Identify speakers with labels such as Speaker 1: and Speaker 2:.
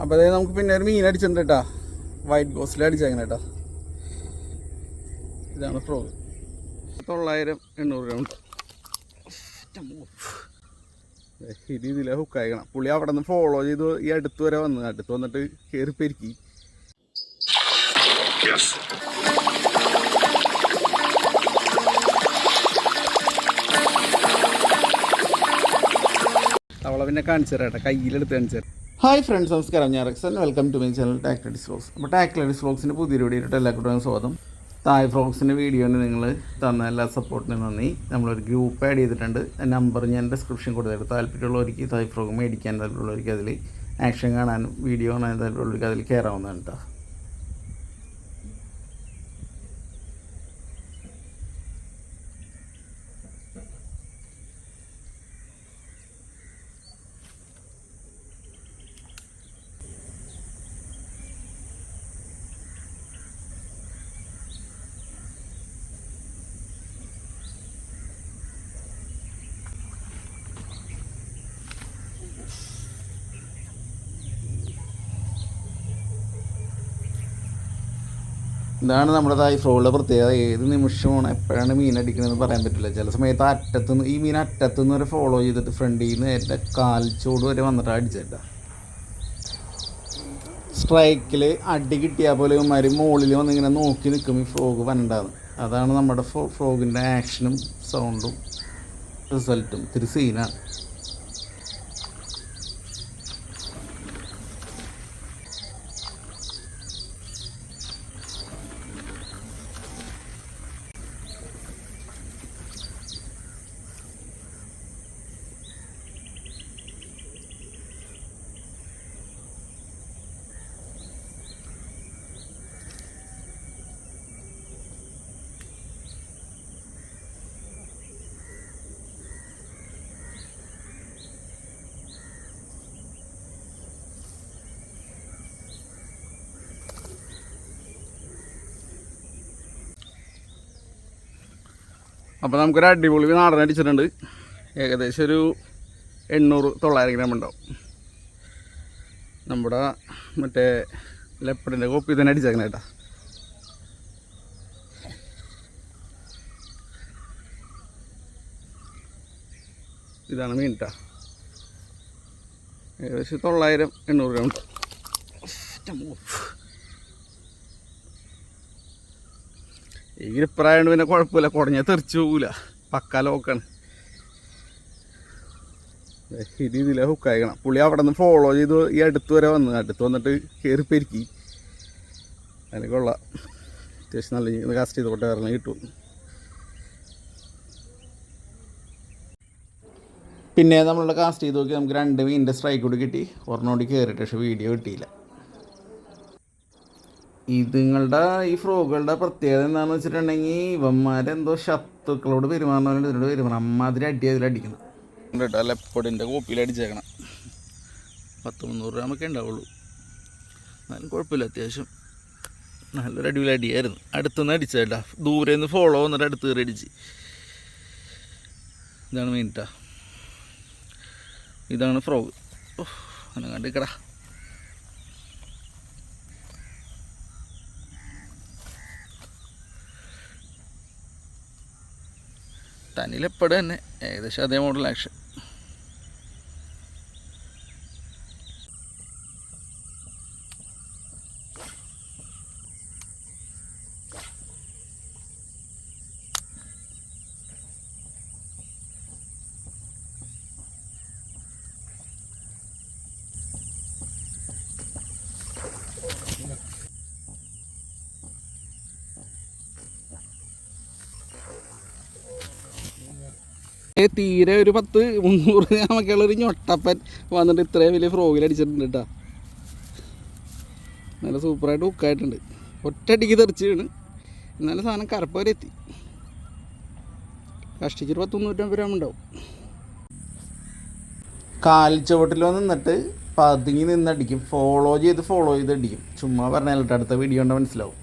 Speaker 1: അപ്പോൾ അതായത് നമുക്ക് പിന്നെ ഒരു മീൻ അടിച്ചിട്ടുണ്ട് കേട്ടോ. വൈറ്റ് ഗോസ്റ്റിൽ അടിച്ചേക്കണം കേട്ടോ. ഇതാണ് ഫ്രോഗ്. 900-800 ഗ്രൗണ്ട്. ഈ രീതിയിലാണ് ഹുക്ക് അയക്കണം. പുള്ളി അവിടെ നിന്ന് ഫോളോ ചെയ്ത് ഈ അടുത്ത് വരെ വന്നിട്ട് കയറി പെരുക്കി. അവളെ പിന്നെ കാണിച്ചു തരാം കേട്ടോ, കയ്യിലെടുത്ത് കാണിച്ചു തരാം. ഹായ് ഫ്രണ്ട്സ്, നമസ്കാരം. ഞാൻ Rexon. Welcome to my channel ടാക്ലഡീസ് വ്ലോഗ്സ്. അപ്പോൾ ടാക്ലഡീസ് വ്ലോഗ്സിൻ്റെ പുതിയൊരു വീഡിയോയിട്ട് എല്ലാ കൂട്ടരും സ്വാഗതം. തായ് ഫ്രോഗ്സിൻ്റെ വീഡിയോന് നിങ്ങൾ തന്ന എല്ലാ സപ്പോർട്ടിനും നന്ദി. നമ്മളൊരു ഗ്രൂപ്പ് ആഡ് ചെയ്തിട്ടുണ്ട്. നമ്പർ ഞാൻ ഡിസ്ക്രിപ്ഷൻ കൊടുത്തിട്ട് താല്പര്യമുള്ളവർക്ക് തായ് ഫ്രോഗ് മേടിക്കാൻ താല്പര്യമുള്ളവർക്ക് അതിൽ ആക്ഷൻ കാണാനും വീഡിയോ കാണാൻ താല്പര്യമുള്ളവർക്ക് അതിൽ കയറാവുന്നതാണ് കേട്ടോ. ഇതാണ് നമ്മുടെ തായ് ഫ്രോഗിലെ പ്രത്യേകത. ഏത് നിമിഷമാണ് എപ്പോഴാണ് മീൻ അടിക്കണമെന്ന് പറയാൻ പറ്റില്ല. ചില സമയത്ത് അറ്റത്തുനിന്ന് ഈ മീൻ അറ്റത്തുനിന്ന് വരെ ഫോളോ ചെയ്തിട്ട് ഫ്രണ്ടിൽ നിന്ന് എൻ്റെ കാൽച്ചോട് വരെ വന്നിട്ട് അടിച്ചേട്ടാ. സ്ട്രൈക്കിൽ അടി കിട്ടിയാൽ പോലെ ഇവന്മാർ മുകളിൽ വന്നിങ്ങനെ നോക്കി നിൽക്കും ഈ ഫ്രോഗ് വരണ്ടാന്ന്. അതാണ് നമ്മുടെ ഫ്രോഗിൻ്റെ ആക്ഷനും സൗണ്ടും റിസൾട്ടും. ഇത്തിരി സീനാണ്. അപ്പോൾ നമുക്കൊരു അടിപൊളി നാടൻ അടിച്ചിട്ടുണ്ട്. ഏകദേശം ഒരു 800-900 ഗ്രാം ഉണ്ടാവും. നമ്മുടെ മറ്റേ ലെപ്പറിൻ്റെ കോപ്പി തന്നെ അടിച്ചേക്കണം കേട്ടോ. ഇതാണ് മീൻ കേട്ടോ. ഏകദേശം 900-800 ഗ്രാം ഉണ്ടാവും. ഈ ഗ്രിപ്പറായതുകൊണ്ട് പിന്നെ കുഴപ്പമില്ല, കുടഞ്ഞാൽ തെറിച്ച് പോകില്ല. പക്ക ലോക്കാണ്. ഈ രീതിയിലാണ് ഹുക്ക് അയക്കണം. പുള്ളി അവിടെ നിന്ന് ഫോളോ ചെയ്ത് ഈ അടുത്ത് വരെ വന്നിട്ട് കയറി പെരുക്കി. അതിന് കൊള്ളാം. അത്യാവശ്യം നല്ല കാസ്റ്റ് ചെയ്തോട്ടെ കാരണം കിട്ടും. പിന്നെ നമ്മളുടെ കാസ്റ്റ് ചെയ്ത് നോക്കി നമുക്ക് 2 മീനിൻ്റെ സ്ട്രൈക്ക് കൂടി കിട്ടി. ഒരെണ്ണോടി കയറിയിട്ട് പക്ഷേ വീഡിയോ കിട്ടിയില്ല. ഇതുങ്ങളുടെ ഈ ഫ്രോഗുകളുടെ പ്രത്യേകത എന്താണെന്ന് വെച്ചിട്ടുണ്ടെങ്കിൽ ഇവന്മാരെന്തോ ശത്രുക്കളോട് പെരുമാറുന്നവരോട് ഇതിനോട് പെരുമാറണം. അമ്മാതിരി അടിക്കണം കേട്ടോ. ലെപ്പടിൻ്റെ കോപ്പിയിൽ അടിച്ചേക്കണം. 100-300 ഗ്രാമൊക്കെ ഉണ്ടാവുള്ളൂ. എന്നാലും കുഴപ്പമില്ല, അത്യാവശ്യം നല്ലൊരു അടിപൊളി അടിയായിരുന്നു. അടുത്തുനിന്ന് അടിച്ചേട്ടാ. ദൂരെ നിന്ന് ഫോളോ വന്നിട്ട് അടുത്ത് കയറി അടിച്ച്. ഇതാണ് മെയിൻറ്റാ. ഇതാണ് ഫ്രോഗ്. അങ്ങനെ കണ്ടിക്കടാ. തനിയിലെപ്പോഴും തന്നെ ഏകദേശം അതേ മോഡൽ ആക്ഷൻ. തീരെ ഒരു 10-300 ഗ്രാമൊക്കെയുള്ള ഒരു ഞൊട്ടപ്പൻ വന്നിട്ട് ഇത്രയും വലിയ ഫ്രോഗിൽ അടിച്ചിട്ടുണ്ട് കേട്ടോ. നല്ല സൂപ്പറായിട്ട് ഹുക്കായിട്ടുണ്ട്. ഒറ്റയടിക്ക് തെറിച്ച് വീണ്. എന്നാലും സാധനം കരപ്പ വരെ എത്തി. കഷ്ടിച്ചൊരു 100-150 ഗ്രാം ഉണ്ടാവും. കാൽച്ചുവട്ടിൽ നിന്നിട്ട് പതുങ്ങി നിന്നടിക്കും. ഫോളോ ചെയ്ത് അടിക്കും. ചുമ്മാ പറഞ്ഞാൽ അടുത്ത വീഡിയോ കൊണ്ട് മനസ്സിലാവും.